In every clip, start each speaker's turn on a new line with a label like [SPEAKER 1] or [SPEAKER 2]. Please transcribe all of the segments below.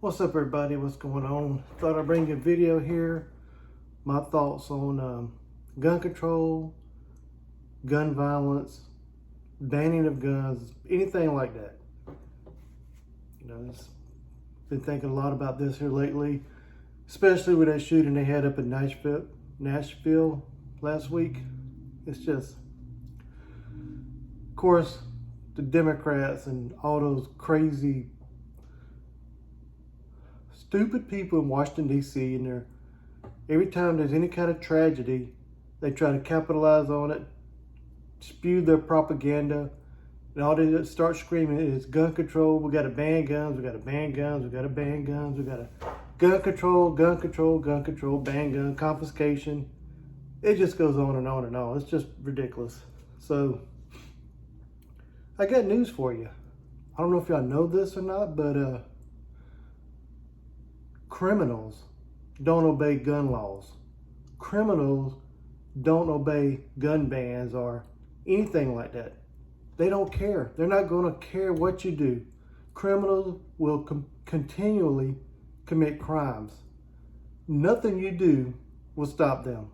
[SPEAKER 1] What's up, everybody? What's going on? Thought I'd bring you a video here. My thoughts on gun control, gun violence, banning of guns, anything like that. It's been thinking a lot about this here lately, especially with that shooting they had up in Nashville last week. It's just, of course, the Democrats and all those crazy stupid people in Washington, D.C. and every time there's any kind of tragedy, they try to capitalize on it, spew their propaganda, and all they start screaming is gun control. We got to ban guns. We got to ban guns. We got to ban guns. We got to gun control, gun control, gun control, ban gun, confiscation. It just goes on and on and on. It's just ridiculous. So I got news for you. I don't know if y'all know this or not, but criminals don't obey gun laws. Criminals don't obey gun bans or anything like that. They don't care. They're not going to care what you do. Criminals will continually commit crimes. Nothing you do will stop them.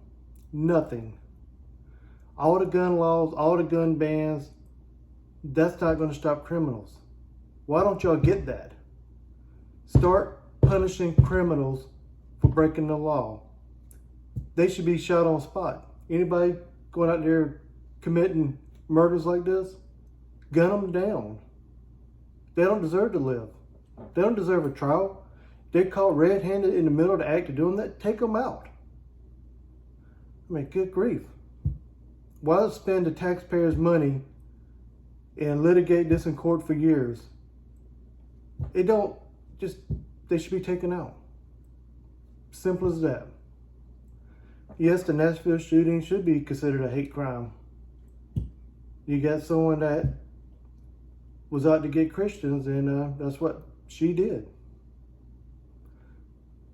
[SPEAKER 1] Nothing. All the gun laws, all the gun bans, that's not going to stop criminals. Why don't y'all get that? Start punishing criminals for breaking the law. They should be shot on spot. Anybody going out there committing murders like this, gun them down. They don't deserve to live. They don't deserve a trial. They're caught red-handed in the middle of the act of doing that. Take them out. I mean, good grief. Why spend the taxpayers' money and litigate this in court for years? They should be taken out. Simple as that. Yes, the Nashville shooting should be considered a hate crime. You got someone that was out to get Christians, and that's what she did.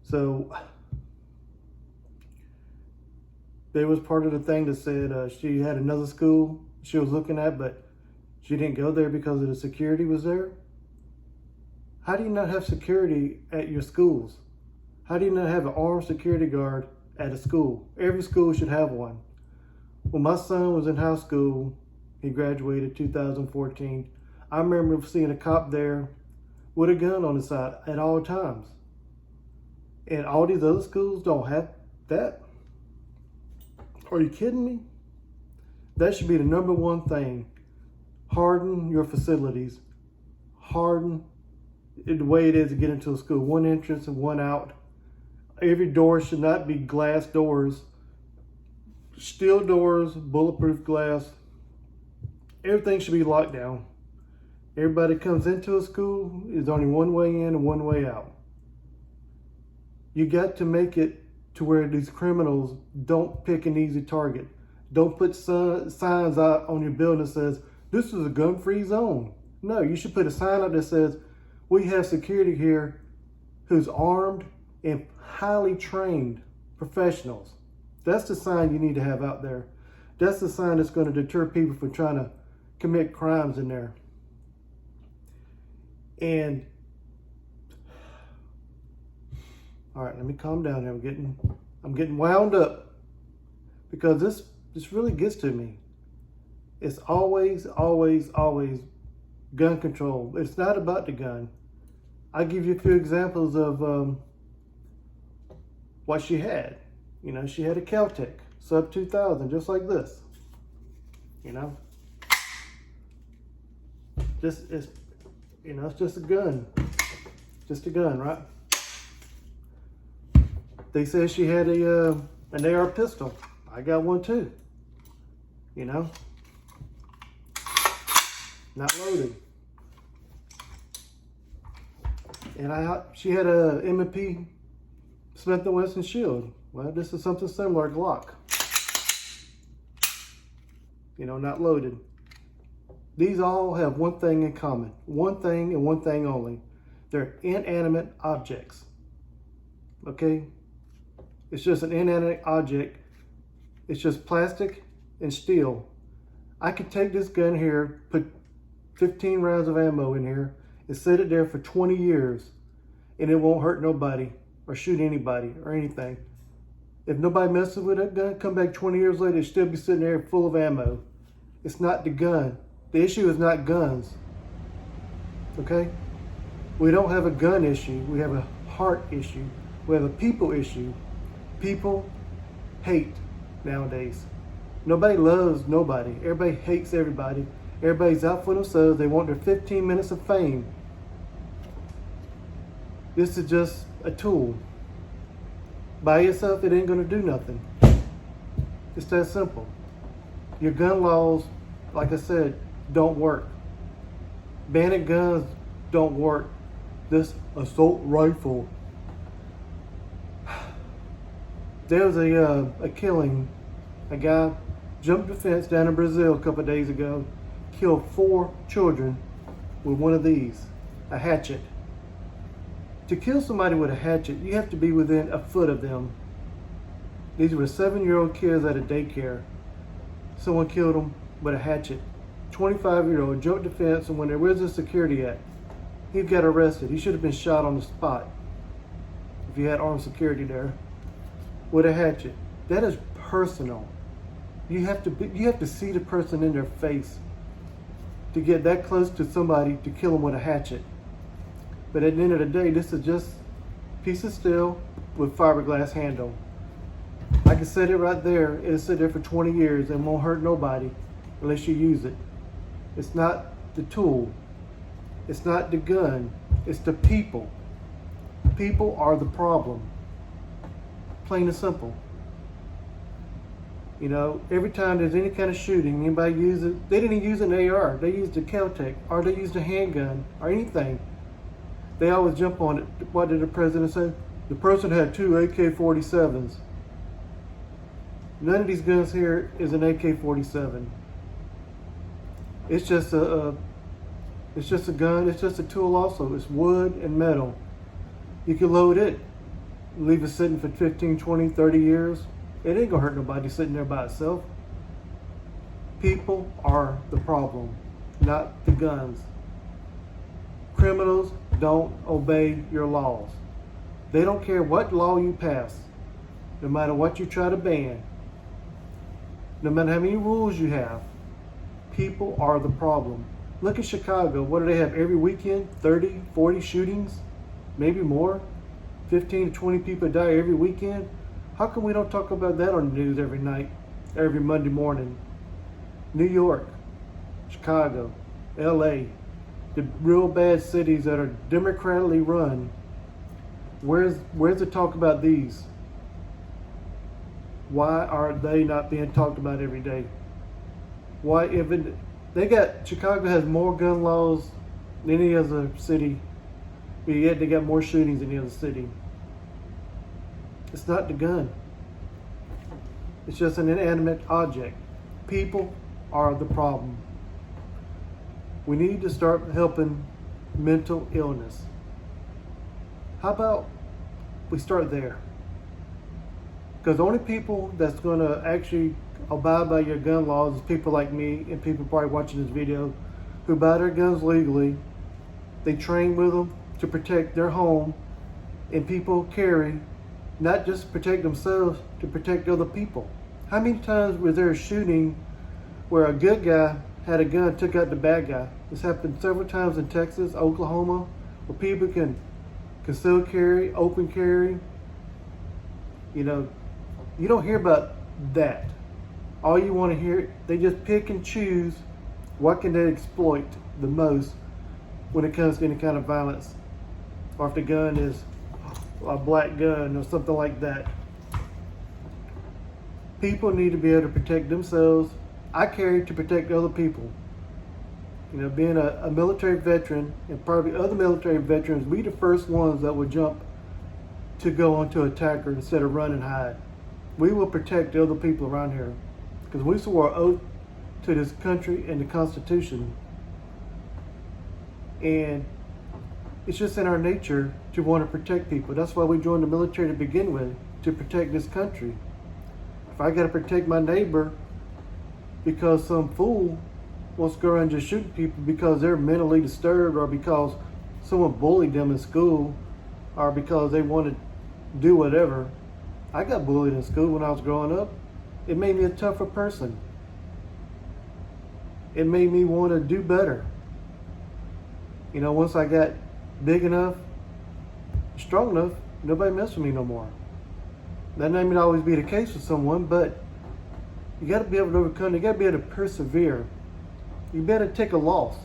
[SPEAKER 1] So there was part of the thing that said she had another school she was looking at, but she didn't go there because of the security was there. How do you not have security at your schools? How do you not have an armed security guard at a school? Every school should have one. When my son was in high school, he graduated 2014, I remember seeing a cop there with a gun on his side at all times. And all these other schools don't have that? Are you kidding me? That should be the number one thing. Harden your facilities. Harden the way it is to get into a school. One entrance and one out. Every door should not be glass doors. Steel doors, bulletproof glass. Everything should be locked down. Everybody comes into a school, is only one way in and one way out. You got to make it to where these criminals don't pick an easy target. Don't put signs out on your building that says, this is a gun-free zone. No, you should put a sign out that says, we have security here who's armed and highly trained professionals. That's the sign you need to have out there. That's the sign that's going to deter people from trying to commit crimes in there. And all right, let me calm down here. I'm getting wound up because this really gets to me. It's always, always, always gun control. It's not about the gun. I'll give you a few examples of what she had. She had a Kel-Tec Sub 2000, just like this. It's just a gun. Just a gun, right? They said she had an AR pistol. I got one too. Not loaded. And she had a M&P Smith & Wesson Shield. Well, this is something similar, Glock. Not loaded. These all have one thing in common. One thing and one thing only. They're inanimate objects. Okay? It's just an inanimate object. It's just plastic and steel. I could take this gun here, put 15 rounds of ammo in here, and set it there for 20 years. and it won't hurt nobody or shoot anybody or anything. If nobody messes with that gun, come back 20 years later, it'll still be sitting there full of ammo. It's not the gun. The issue is not guns. Okay? We don't have a gun issue. We have a heart issue. We have a people issue. People hate nowadays. Nobody loves nobody. Everybody hates everybody. Everybody's out for themselves. They want their 15 minutes of fame. This is just a tool. By yourself, it ain't gonna do nothing. It's that simple. Your gun laws, like I said, don't work. Banning guns don't work. This assault rifle. There was a killing. A guy jumped the fence down in Brazil a couple of days ago, killed 4 children with one of these, a hatchet. To kill somebody with a hatchet, you have to be within a foot of them. These were 7-year-old kids at a daycare. Someone killed them with a hatchet. 25-year-old jumped the fence and went there. Where's the security at? He got arrested. He should have been shot on the spot if he had armed security there with a hatchet. That is personal. You have to see the person in their face to get that close to somebody to kill them with a hatchet. But at the end of the day, this is just a piece of steel with fiberglass handle. I can set it right there. It'll sit there for 20 years and won't hurt nobody unless you use it. It's not the tool. It's not the gun. It's the people. People are the problem. Plain and simple. You know, every time there's any kind of shooting, anybody uses, they didn't even use an AR. They used a Kel-Tec, or they used a handgun, or anything. They always jump on it. What did the president say? The person had 2 AK-47s. None of these guns here is an AK-47. It's just a gun. It's just a tool also. It's wood and metal. You can load it, leave it sitting for 15, 20, 30 years. It ain't gonna hurt nobody sitting there by itself. People are the problem, not the guns. Criminals don't obey your laws. They don't care what law you pass, no matter what you try to ban, no matter how many rules you have. People are the problem. Look at Chicago. What do they have every weekend? 30, 40 shootings, maybe more. 15 to 20 people die every weekend. How come we don't talk about that on the news every night, every Monday morning? New York, Chicago, LA, the real bad cities that are democratically run. Where's the talk about these? Why are they not being talked about every day? Why, Chicago has more gun laws than any other city, but yet they got more shootings than any other city. It's not the gun. It's just an inanimate object. People are the problem. We need to start helping mental illness. How about we start there? Because the only people that's going to actually abide by your gun laws is people like me and people probably watching this video who buy their guns legally. They train with them to protect their home, and people carry not just to protect themselves, to protect other people. How many times was there a shooting where a good guy had a gun, took out the bad guy? This happened several times in Texas, Oklahoma, where people can conceal carry, open carry. You know, you don't hear about that. All you want to hear, they just pick and choose what can they exploit the most when it comes to any kind of violence. Or if the gun is a black gun or something like that. People need to be able to protect themselves. I carry to protect other people. You know, being a military veteran, and probably other military veterans, we the first ones that would jump to go onto an attacker instead of run and hide. We will protect the other people around here because we swore an oath to this country and the Constitution. And it's just in our nature to want to protect people. That's why we joined the military to begin with, to protect this country. If I got to protect my neighbor because some fool wants to go around just shooting people because they're mentally disturbed or because someone bullied them in school, or because they want to do whatever. I got bullied in school when I was growing up. It made me a tougher person. It made me want to do better. You know, once I got big enough, strong enough, nobody messed with me no more. That may not always be the case with someone, but you got to be able to overcome. You got to be able to persevere. You better take a loss.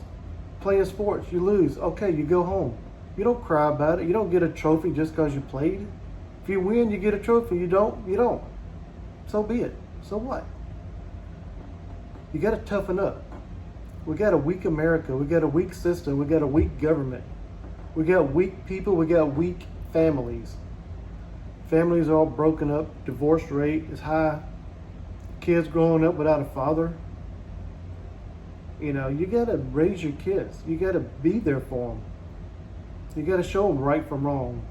[SPEAKER 1] Playing sports, you lose. Okay, you go home. You don't cry about it. You don't get a trophy just because you played. If you win, you get a trophy. You don't, you don't. So be it. So what? You got to toughen up. We got a weak America. We got a weak system. We got a weak government. We got weak people. We got weak families. Families are all broken up. Divorce rate is high. Kids growing up without a father. You know, you got to raise your kids. You got to be there for them. You got to show them right from wrong.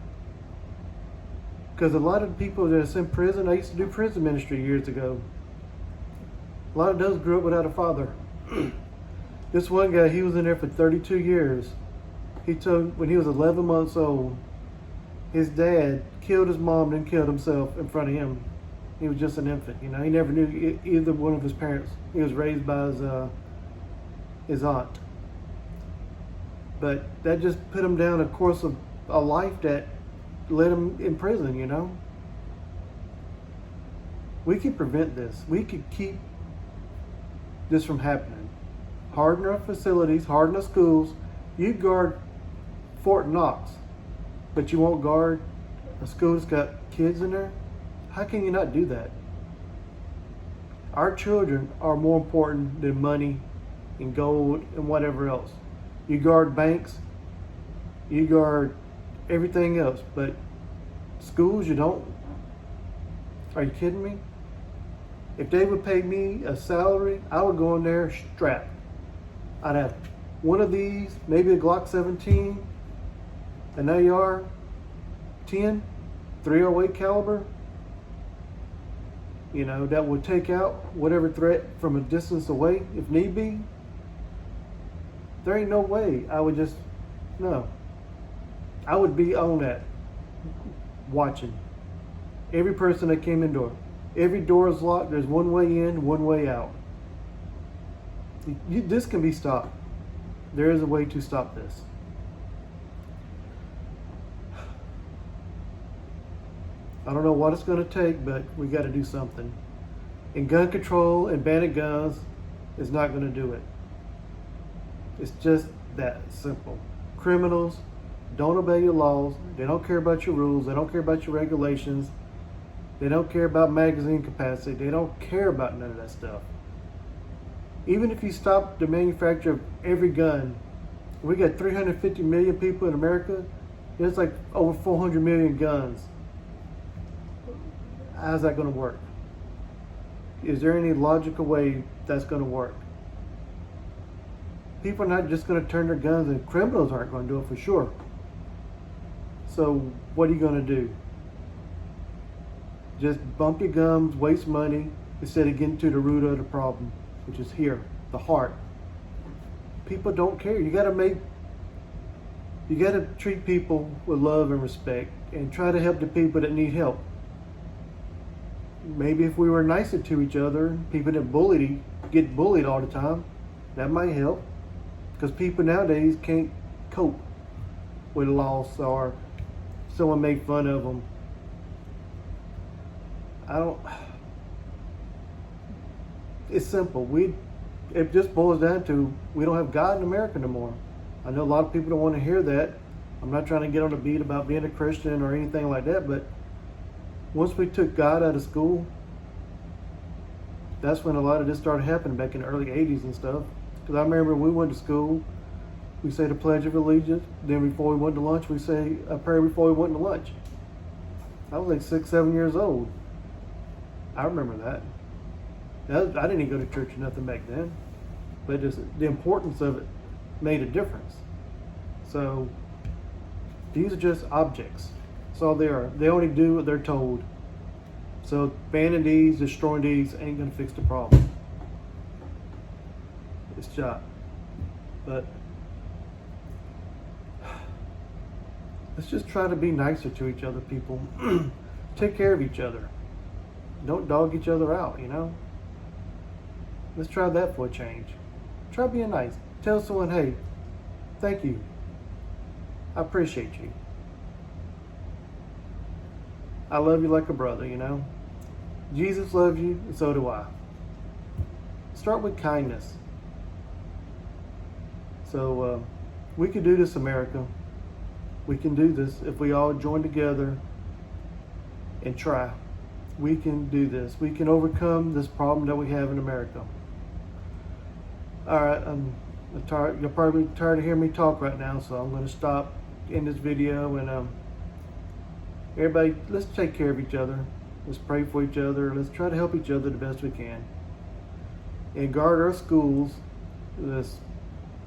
[SPEAKER 1] Because a lot of the people that's in prison, I used to do prison ministry years ago. A lot of those grew up without a father. This one guy, he was in there for 32 years. He told, when he was 11 months old, his dad killed his mom and killed himself in front of him. He was just an infant, you know. He never knew either one of his parents. He was raised by his aunt. But that just put him down a course of a life that led him in prison, you know. We could prevent this. We could keep this from happening. Harden our facilities, harden our schools. You guard Fort Knox, but you won't guard a school that's got kids in there? How can you not do that? Our children are more important than money and gold and whatever else. You guard banks, you guard everything else, but schools you don't? Are you kidding me? If they would pay me a salary, I would go in there strapped. I'd have one of these, maybe a Glock 17, an AR 10, 308 caliber, you know, that would take out whatever threat from a distance away if need be. There ain't no way I would just, no. I would be on that, watching every person that came in door. Every door is locked. There's one way in, one way out. This can be stopped. There is a way to stop this. I don't know what it's going to take, but we got to do something. And gun control and banning guns is not going to do it. It's just that simple. Criminals don't obey your laws. They don't care about your rules. They don't care about your regulations. They don't care about magazine capacity. They don't care about none of that stuff. Even if you stop the manufacture of every gun, we got 350 million people in America. There's like over 400 million guns. How's that going to work? Is there any logical way that's going to work? People are not just going to turn their guns, and criminals aren't going to do it for sure. So what are you going to do? Just bump your gums, waste money, instead of getting to the root of the problem, which is here, the heart. People don't care. You got to treat people with love and respect and try to help the people that need help. Maybe if we were nicer to each other, people that get bullied all the time, that might help. Because people nowadays can't cope with loss or someone made fun of them. It's simple. It just boils down to we don't have God in America no more. I know a lot of people don't want to hear that. I'm not trying to get on the beat about being a Christian or anything like that, but once we took God out of school, that's when a lot of this started happening back in the early 80s and stuff. Because I remember when we went to school, we say the Pledge of Allegiance. Then before we went to lunch, we say a prayer before we went to lunch. I was like 6, 7 years old. I remember that. I didn't even go to church or nothing back then. But just the importance of it made a difference. So these are just objects. That's all they are. They only do what they're told. So banning these, destroying these ain't going to fix the problem. It's job. But Let's just try to be nicer to each other, people. Take care of each other. Don't dog each other out, you know? Let's try that for a change. Try being nice. Tell someone, hey, thank you. I appreciate you. I love you like a brother, you know? Jesus loves you, and so do I. Start with kindness. So we can do this, America. We can do this if we all join together and try. We can do this. We can overcome this problem that we have in America. All right, you're probably tired of hearing me talk right now, so I'm going to stop in this video. And everybody, let's take care of each other. Let's pray for each other. Let's try to help each other the best we can. And guard our schools.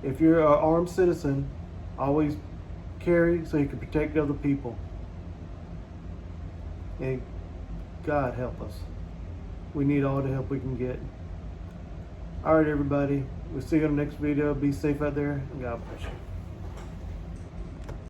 [SPEAKER 1] If you're an armed citizen, always carry so you can protect other people. And God help us. We need all the help we can get. All right, everybody. We'll see you in the next video. Be safe out there, and God bless you.